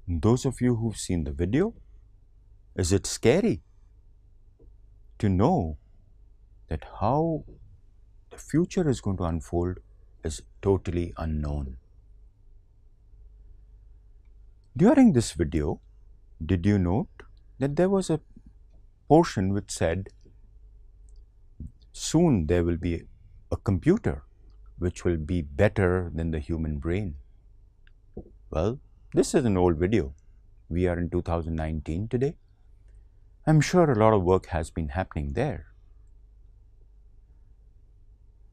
Those of you who've seen the video, is it scary to know that how the future is going to unfold is totally unknown? During this video, did you note that there was a portion which said soon there will be a computer which will be better than the human brain? Well, this is an old video. We are in 2019 today. I'm sure a lot of work has been happening there.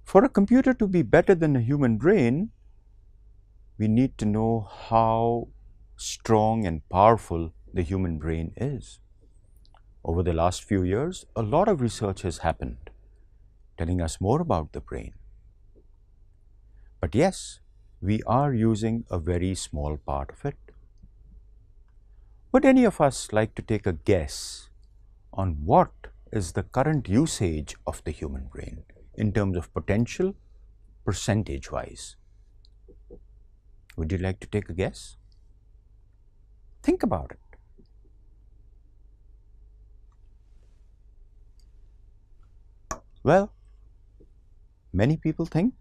For a computer to be better than a human brain, we need to know how strong and powerful the human brain is. Over the last few years, a lot of research has happened, telling us more about the brain. But yes, we are using a very small part of it. Would any of us like to take a guess on what is the current usage of the human brain in terms of potential, percentage-wise? Would you like to take a guess? Think about it. Well, many people think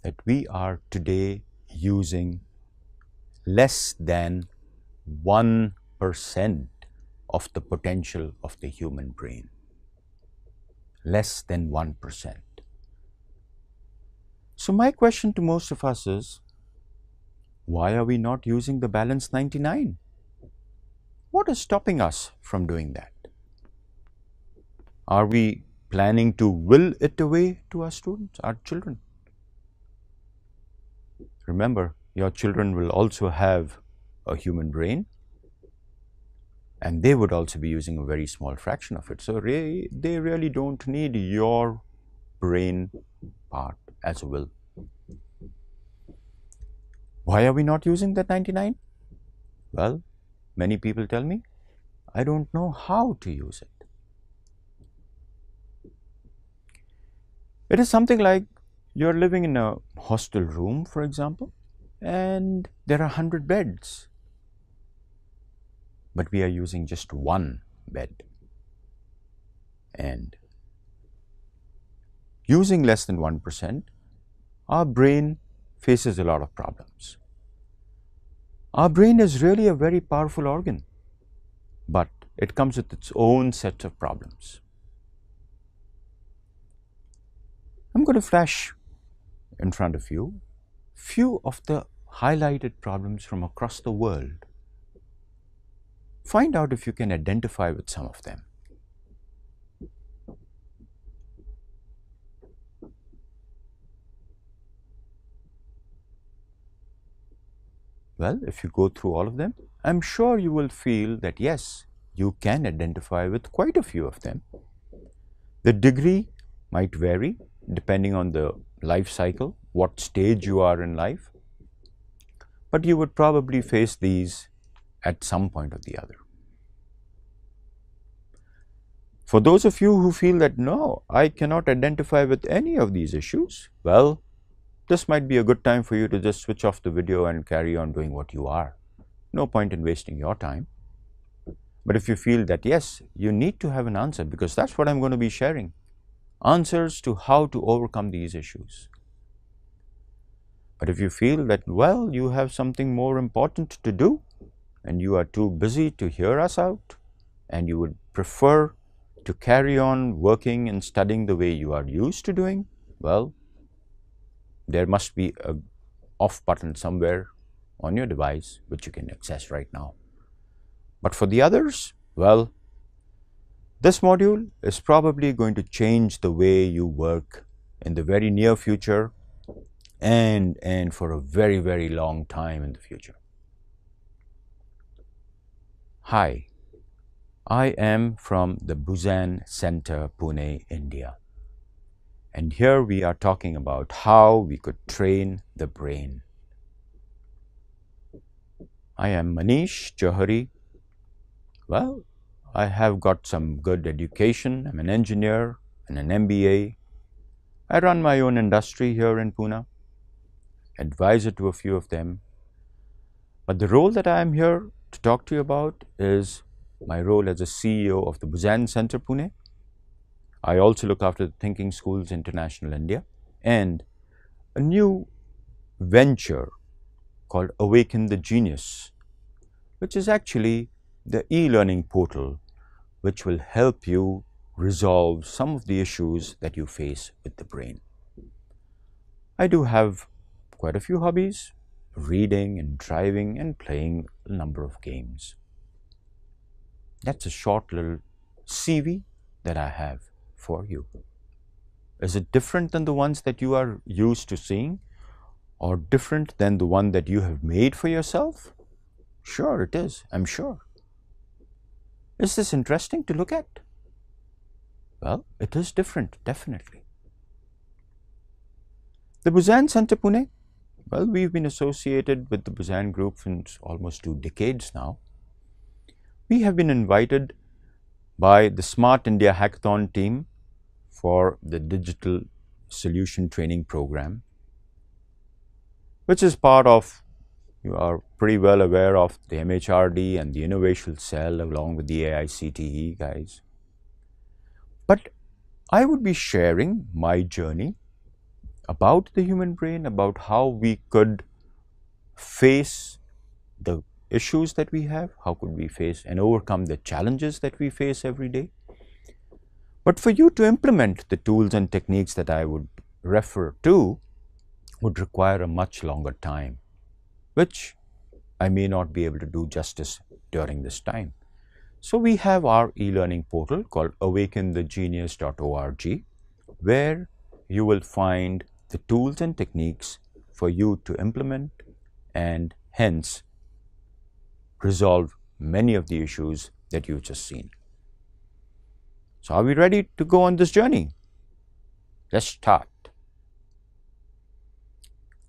that we are today using less than 1% of the potential of the human brain. Less than 1%. So my question to most of us is, why are we not using the balance 99? What is stopping us from doing that? Are we planning to will it away to our students, our children? Remember, your children will also have a human brain, and they would also be using a very small fraction of it. So they really don't need your brain part as a will. Why are we not using that 99? Well, many people tell me, I don't know how to use it. It is something like you're living in a hostel room, for example, and there are 100 beds, but we are using just one bed. And using less than 1%, our brain faces a lot of problems. Our brain is really a very powerful organ, but it comes with its own set of problems. I'm going to flash in front of you few of the highlighted problems from across the world. Find out if you can identify with some of them. Well, if you go through all of them, I'm sure you will feel that yes, you can identify with quite a few of them. The degree might vary depending on the life cycle, what stage you are in life, but you would probably face these at some point or the other. For those of you who feel that no, I cannot identify with any of these issues, well, this might be a good time for you to just switch off the video and carry on doing what you are. No point in wasting your time. But if you feel that yes, you need to have an answer, because that's what I'm going to be sharing. Answers to how to overcome these issues. But if you feel that, well, you have something more important to do and you are too busy to hear us out and you would prefer to carry on working and studying the way you are used to doing, well, there must be an off button somewhere on your device which you can access right now. But for the others, well, this module is probably going to change the way you work in the very near future and for a very, very long time in the future. Hi, I am from the Buzan Center, Pune, India. And here we are talking about how we could train the brain. I am Manish Johari. Well, I have got some good education. I'm an engineer and an MBA. I run my own industry here in Pune, advisor to a few of them. But the role that I am here to talk to you about is my role as a CEO of the Busan Center, Pune. I also look after the Thinking Schools International India and a new venture called Awaken the Genius, which is actually the e-learning portal which will help you resolve some of the issues that you face with the brain. I do have quite a few hobbies: reading and driving and playing a number of games. That's a short little CV that I have for you. Is it different than the ones that you are used to seeing, or different than the one that you have made for yourself? Sure, it is, I'm sure. Is this interesting to look at? Well, it is different, definitely. The Busan Center, Pune, well, we've been associated with the Busan Group since almost 2 decades now. We have been invited by the Smart India Hackathon team for the Digital Solution Training Program, which is part of, you are pretty well aware of, the MHRD and the Innovation Cell along with the AICTE guys. But I would be sharing my journey about the human brain, about how we could face the issues that we have, how could we face and overcome the challenges that we face every day. But for you to implement the tools and techniques that I would refer to would require a much longer time, which I may not be able to do justice during this time. So we have our e-learning portal called awakenthegenius.org, where you will find the tools and techniques for you to implement and hence resolve many of the issues that you've just seen. So are we ready to go on this journey? Let's start.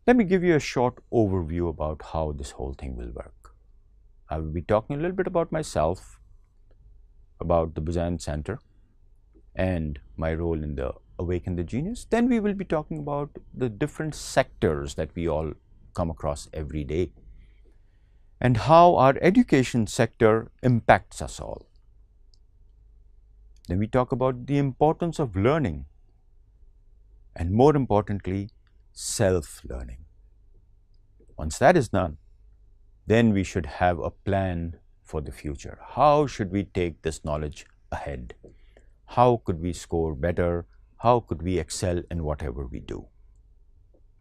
Let me give you a short overview about how this whole thing will work. I will be talking a little bit about myself, about the Busan Center and my role in the Awaken the Genius. Then we will be talking about the different sectors that we all come across every day and how our education sector impacts us all. Then we talk about the importance of learning and, more importantly, self-learning. Once that is done, then we should have a plan for the future. How should we take this knowledge ahead? How could we score better? How could we excel in whatever we do?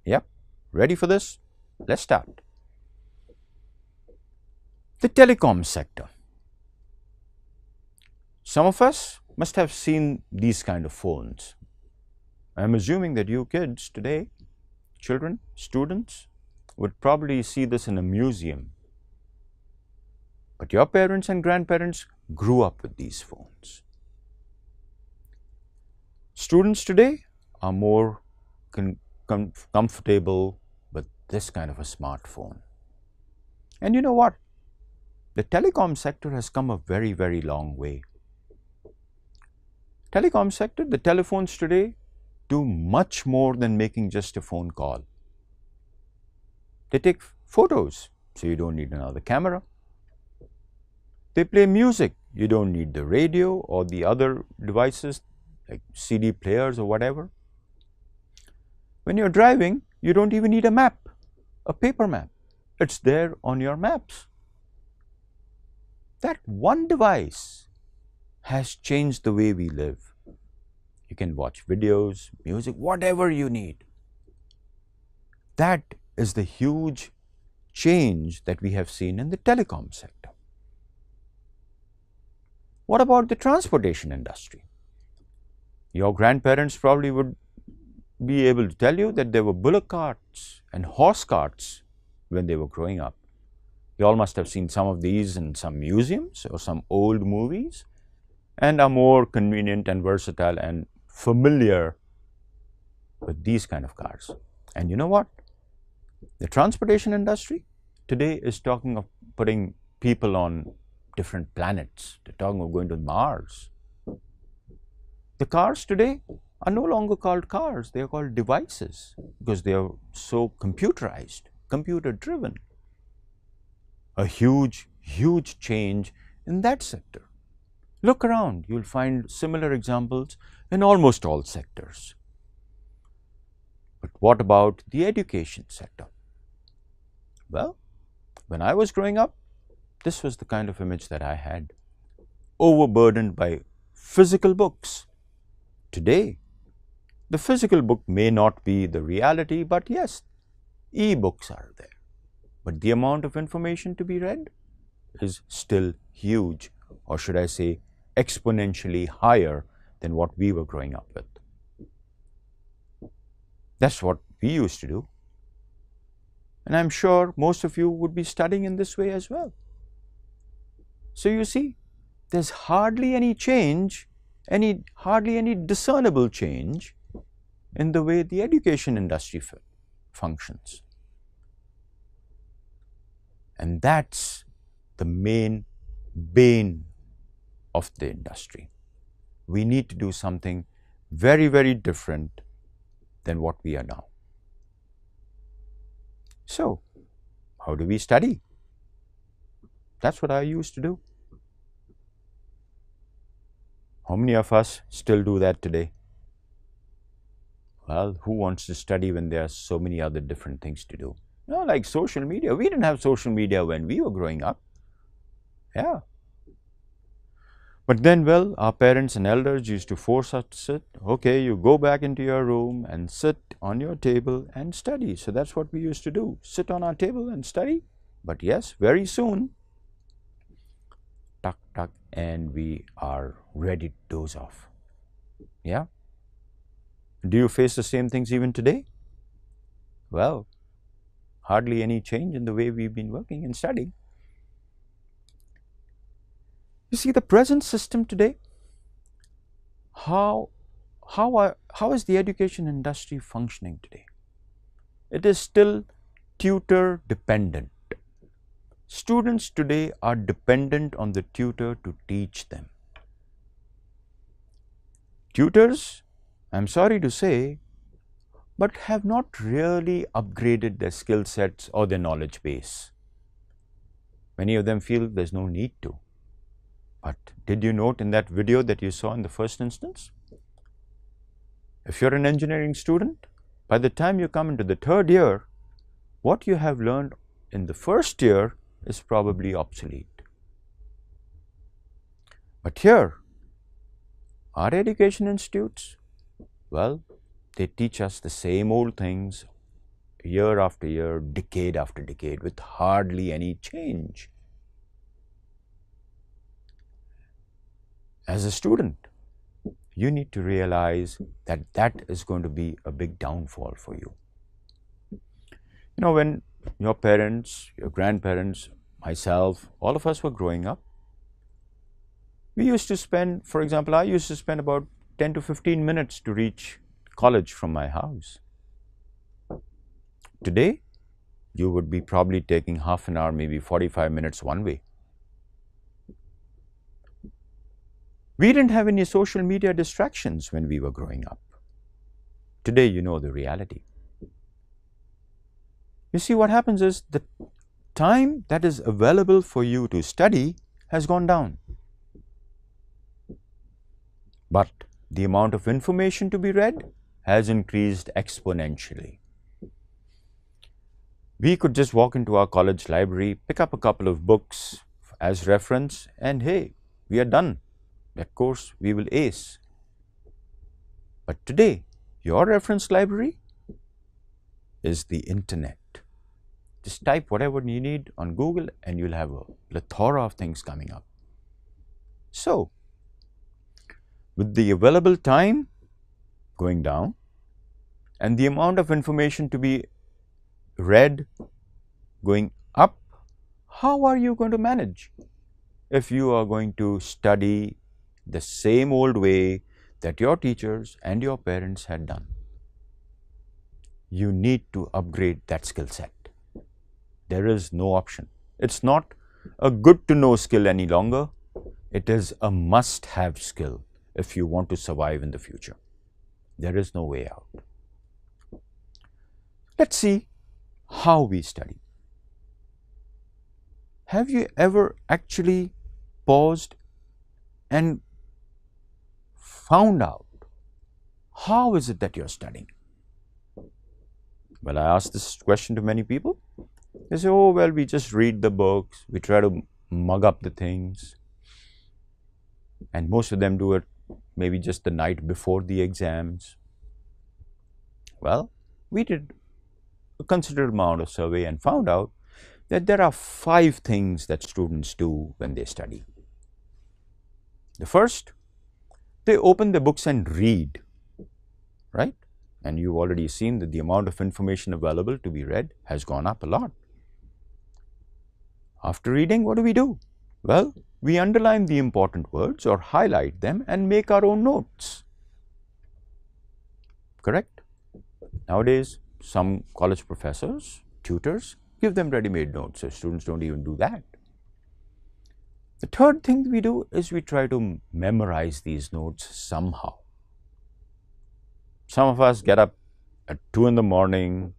Yep, ready for this? Let's start. The telecom sector. Some of us must have seen these kind of phones. I'm assuming that you kids today, children, students, would probably see this in a museum. But your parents and grandparents grew up with these phones. Students today are more comfortable with this kind of a smartphone. And you know what? The telecom sector has come a very, very long way. Telecom sector, the telephones today do much more than making just a phone call. They take photos, so you don't need another camera. They play music, you don't need the radio or the other devices like CD players or whatever. When you're driving, you don't even need a map, a paper map. It's there on your maps. That one device has changed the way we live. You can watch videos, music, whatever you need. That is the huge change that we have seen in the telecom sector. What about the transportation industry? Your grandparents probably would be able to tell you that there were bullock carts and horse carts when they were growing up. You all must have seen some of these in some museums or some old movies and are more convenient and versatile and familiar with these kind of cars. And you know what? The transportation industry today is talking of putting people on different planets. They're talking of going to Mars. The cars today are no longer called cars, they are called devices because they are so computerized, computer driven. a huge, huge change in that sector. Look around, you'll find similar examples in almost all sectors. But what about the education sector? Well, when I was growing up, this was the kind of image that I had. Overburdened by physical books. Today, the physical book may not be the reality, but yes, e-books are there. But the amount of information to be read is still huge, or should I say exponentially higher than what we were growing up with. That's what we used to do. And I'm sure most of you would be studying in this way as well. So you see, there's hardly any change, hardly any discernible change in the way the education industry functions. And that's the main bane of the industry. We need to do something very, very different than what we are now. So, how do we study? That's what I used to do. How many of us still do that today? Well, who wants to study when there are so many other different things to do? No, like social media. We didn't have social media when we were growing up. Yeah. But then, well, our parents and elders used to force us to sit. Okay, you go back into your room and sit on your table and study. So that's what we used to do. Sit on our table and study. But yes, very soon, tuck, tuck, and we are ready to doze off. Yeah? Do you face the same things even today? Well, hardly any change in the way we've been working and studying. You see, the present system today, how is the education industry functioning today? It is still tutor dependent. Students today are dependent on the tutor to teach them. Tutors, I'm sorry to say, but have not really upgraded their skill sets or their knowledge base. Many of them feel there's no need to. But did you note in that video that you saw in the first instance? If you're an engineering student, by the time you come into the third year, what you have learned in the first year is probably obsolete. But here, our education institutes, well, they teach us the same old things year after year, decade after decade, with hardly any change. As a student, you need to realize that that is going to be a big downfall for you. You know, when your parents, your grandparents, myself, all of us were growing up, we used to spend, for example, I used to spend about 10 to 15 minutes to reach college from my house. Today, you would be probably taking half an hour, maybe 45 minutes one way. We didn't have any social media distractions when we were growing up. Today, you know the reality. You see, what happens is the time that is available for you to study has gone down. But the amount of information to be read has increased exponentially. We could just walk into our college library, pick up a couple of books as reference, and hey, we are done. That course we will ace. But today, your reference library is the internet. Just type whatever you need on Google and you'll have a plethora of things coming up. So, with the available time going down and the amount of information to be read going up, how are you going to manage if you are going to study the same old way that your teachers and your parents had done? You need to upgrade that skill set. There is no option. It's not a good to know skill any longer. It is a must have skill if you want to survive in the future. There is no way out. Let's see how we study. have you ever actually paused and found out how is it that you're studying? Well, I ask this question to many people. They say, oh, well, we just read the books, we try to mug up the things, and most of them do it maybe just the night before the exams. Well, we did a considerable amount of survey and found out that there are 5 things that students do when they study. The first, they open the books and read, right? And you've already seen that the amount of information available to be read has gone up a lot. After reading, what do? Well, we underline the important words or highlight them and make our own notes. Correct? Nowadays, some college professors, tutors, give them ready-made notes, so students don't even do that. The third thing we do is we try to memorize these notes somehow. Some of us get up at 2 in the morning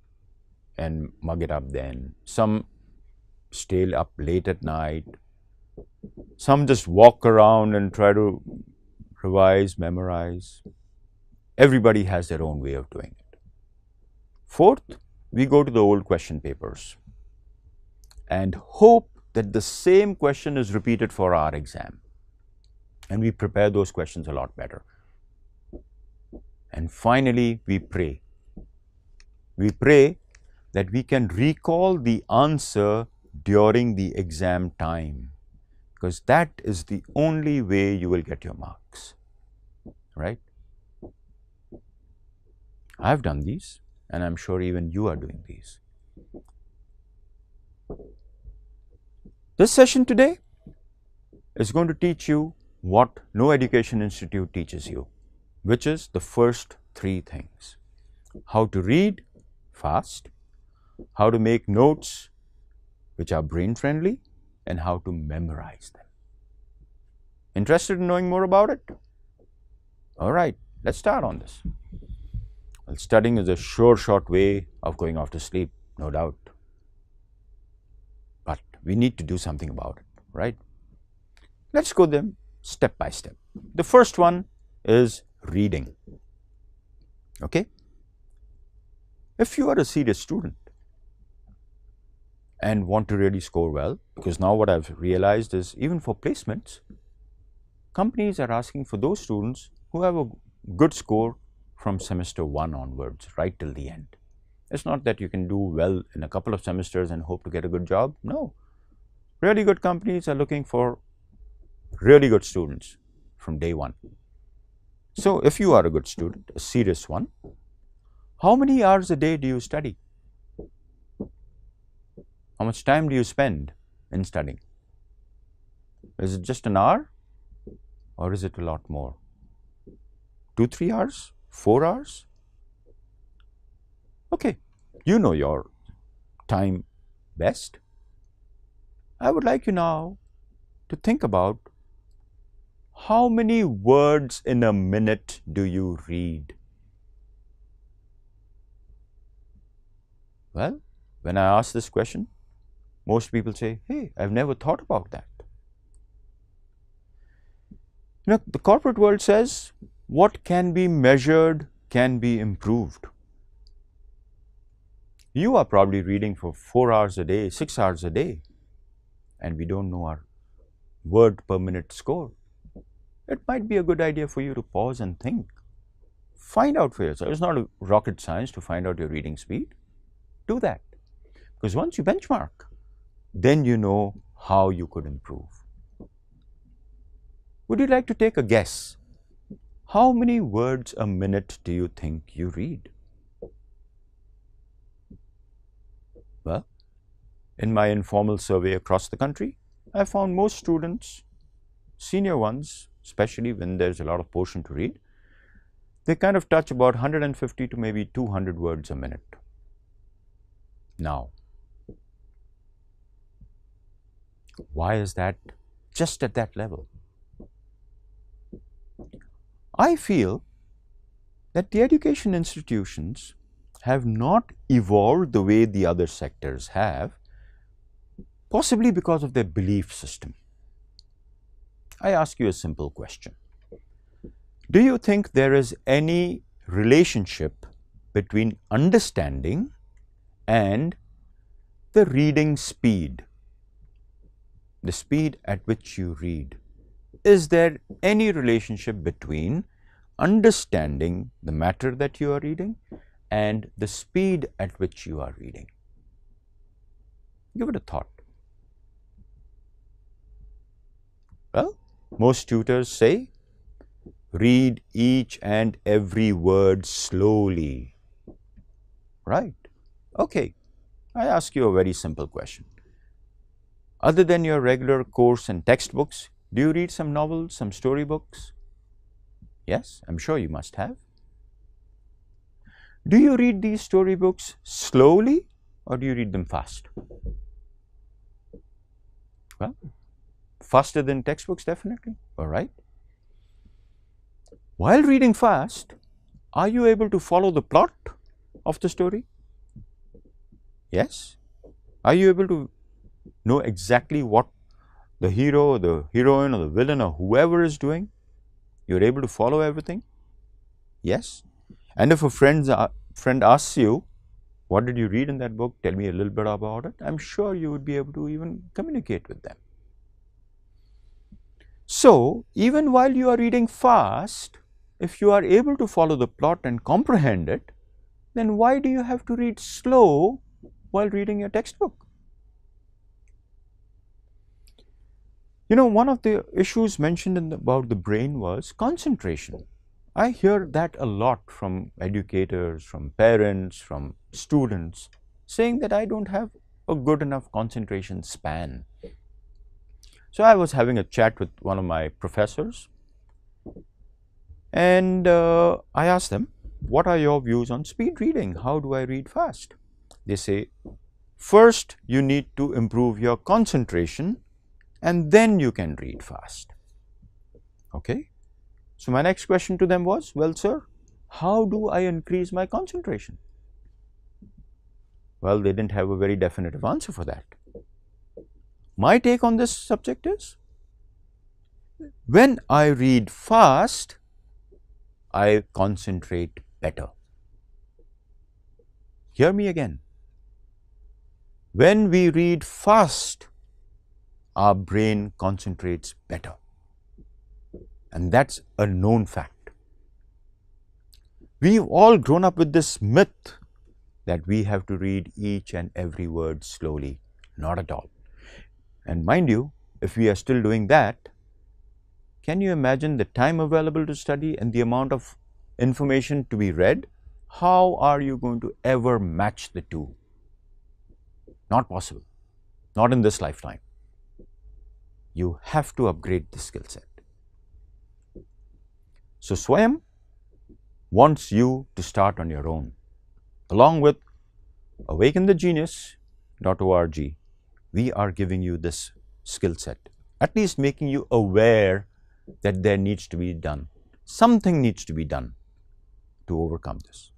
and mug it up then. Some stay up late at night. Some just walk around and try to revise, memorize. Everybody has their own way of doing it. Fourth, we go to the old question papers and hope that the same question is repeated for our exam. And we prepare those questions a lot better. And finally, we pray. We pray that we can recall the answer during the exam time, because that is the only way you will get your marks, right? I've done these, and I'm sure even you are doing these. This session today is going to teach you what no education institute teaches you, which is the first 3 things. How to read fast, how to make notes which are brain friendly, and how to memorize them. Interested in knowing more about it? All right, let's start on this. Well, studying is a sure short way of going off to sleep, no doubt. But we need to do something about it, right? Let's go them step by step. The first one is reading. Okay? If you are a serious student and want to really score well, because now what I've realized is even for placements, companies are asking for those students who have a good score from semester 1 onwards, right till the end. It's not that you can do well in a couple of semesters and hope to get a good job. No. Really good companies are looking for really good students from day 1. So, if you are a good student, a serious one, how many hours a day do you study? How much time do you spend in studying? Is it just an hour or is it a lot more? 2, 3 hours? 4 hours? Okay, you know your time best. I would like you now to think about how many words in a minute do you read? Well, when I ask this question, most people say, hey, I've never thought about that. You know, the corporate world says what can be measured can be improved. You are probably reading for 4 hours a day, 6 hours a day, and we don't know our word per minute score. It might be a good idea for you to pause and think. Find out for yourself. It's not a rocket science to find out your reading speed. Do that. Because once you benchmark, then you know how you could improve. Would you like to take a guess? How many words a minute do you think you read? Well, in my informal survey across the country, I found most students, senior ones, especially when there's a lot of portion to read, they kind of touch about 150 to maybe 200 words a minute. Now, why is that just at that level? I feel that the education institutions have not evolved the way the other sectors have Possibly because of their belief system. I ask you a simple question. Do you think there is any relationship between understanding and the reading speed, the speed at which you read? Is there any relationship between understanding the matter that you are reading and the speed at which you are reading? Give it a thought. Well, most tutors say, read each and every word slowly. Right? Okay. I ask you a very simple question. Other than your regular course and textbooks, do you read some novels, some storybooks? Yes, I'm sure you must have. Do you read these storybooks slowly or do you read them fast? Well, faster than textbooks, definitely. All right. While reading fast, are you able to follow the plot of the story? Yes. Are you able to know exactly what the hero or the heroine or the villain or whoever is doing? You're able to follow everything? Yes. And if a friend asks you, what did you read in that book? Tell me a little bit about it. I'm sure you would be able to even communicate with them. So, even while you are reading fast, if you are able to follow the plot and comprehend it, then why do you have to read slow while reading your textbook? You know, one of the issues mentioned about the brain was concentration. I hear that a lot from educators, from parents, from students, saying that I don't have a good enough concentration span. So I was having a chat with one of my professors, and I asked them, what are your views on speed reading? How do I read fast? They say, first you need to improve your concentration and then you can read fast. Okay. So my next question to them was, well, sir, how do I increase my concentration? Well, they didn't have a very definitive answer for that. My take on this subject is, when I read fast, I concentrate better. Hear me again. When we read fast, our brain concentrates better. And that's a known fact. We've all grown up with this myth that we have to read each and every word slowly. Not at all. And mind you, if we are still doing that, can you imagine the time available to study and the amount of information to be read? How are you going to ever match the two? Not possible. Not in this lifetime. You have to upgrade the skill set. So Swayam wants you to start on your own. Along with awakenthegenius.org, we are giving you this skill set, at least making you aware that there needs to be done. Something needs to be done to overcome this.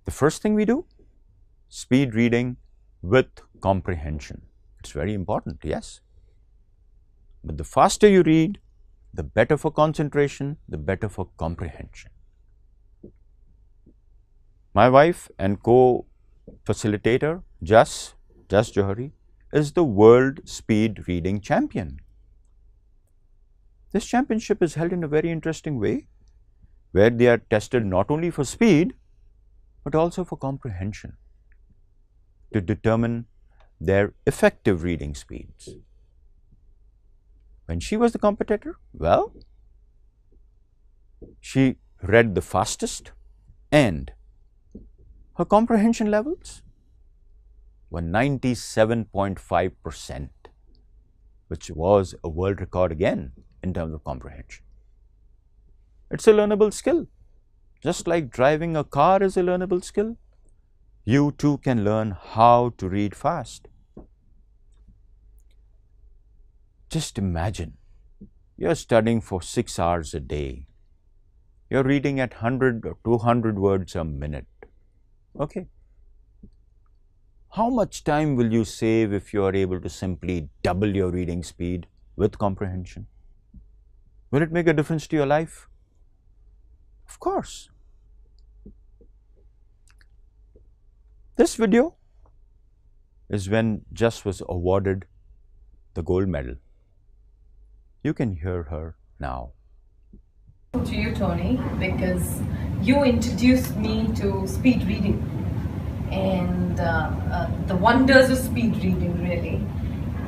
The first thing we do, speed reading with comprehension. It's very important, yes. But the faster you read, the better for concentration, the better for comprehension. My wife and co-facilitator, Jas Johari, is the world speed reading champion. This championship is held in a very interesting way, where they are tested not only for speed, but also for comprehension, to determine their effective reading speeds. When she was the competitor, well, she read the fastest and her comprehension levels were 97.5%, which was a world record again in terms of comprehension. It's a learnable skill. Just like driving a car is a learnable skill, you too can learn how to read fast. Just imagine, you're studying for 6 hours a day. You're reading at 100 or 200 words a minute. Okay. How much time will you save if you are able to simply double your reading speed with comprehension? Will it make a difference to your life? Of course. This video is when Jess was awarded the gold medal. You can hear her now. To you, Tony, because you introduced me to speed reading and the wonders of speed reading, really.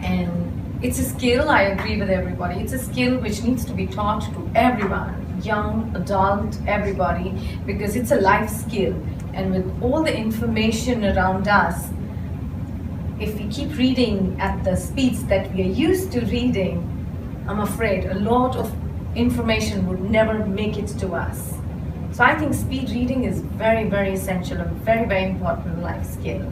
And it's a skill, I agree with everybody, it's a skill which needs to be taught to everyone, young, adult, everybody, because it's a life skill. And with all the information around us, if we keep reading at the speeds that we are used to reading, I'm afraid a lot of information would never make it to us. So I think speed reading is very, very essential and very, very important life skill.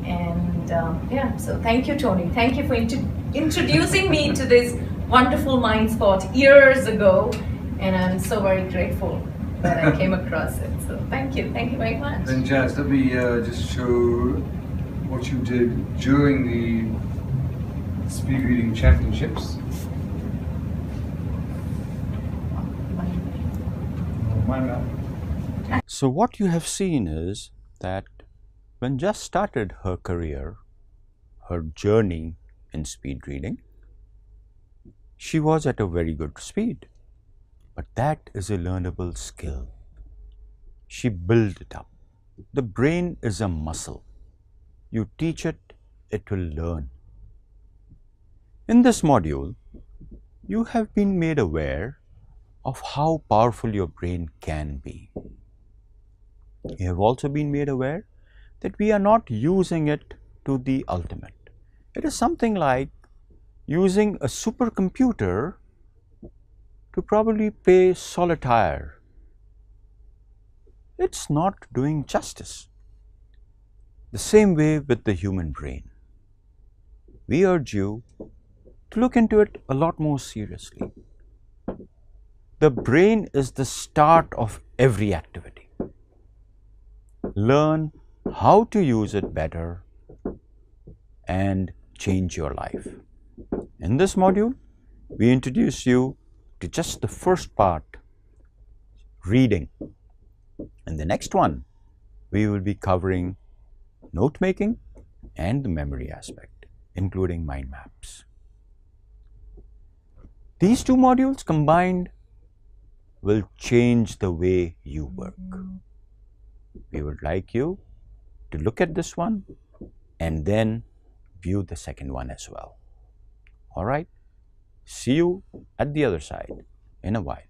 And yeah, so thank you, Tony. Thank you for introducing me to this wonderful mind spot years ago. And I'm so very grateful that I came across it. So thank you very much. Then Jazz, let me just show what you did during the speed reading championships. So what you have seen is that when Jess started her career, her journey in speed reading, she was at a very good speed. But that is a learnable skill. She built it up. The brain is a muscle. You teach it, it will learn. In this module, you have been made aware of how powerful your brain can be. You have also been made aware that we are not using it to the ultimate. It is something like using a supercomputer to probably play solitaire. It's not doing justice. The same way with the human brain. We urge you to look into it a lot more seriously. The brain is the start of every activity. Learn how to use it better and change your life. In this module, we introduce you to just the first part, reading. In the next one, we will be covering note making and the memory aspect, including mind maps. These two modules combined will change the way you work. We would like you to look at this one and then view the second one as well. All right, see you at the other side in a while.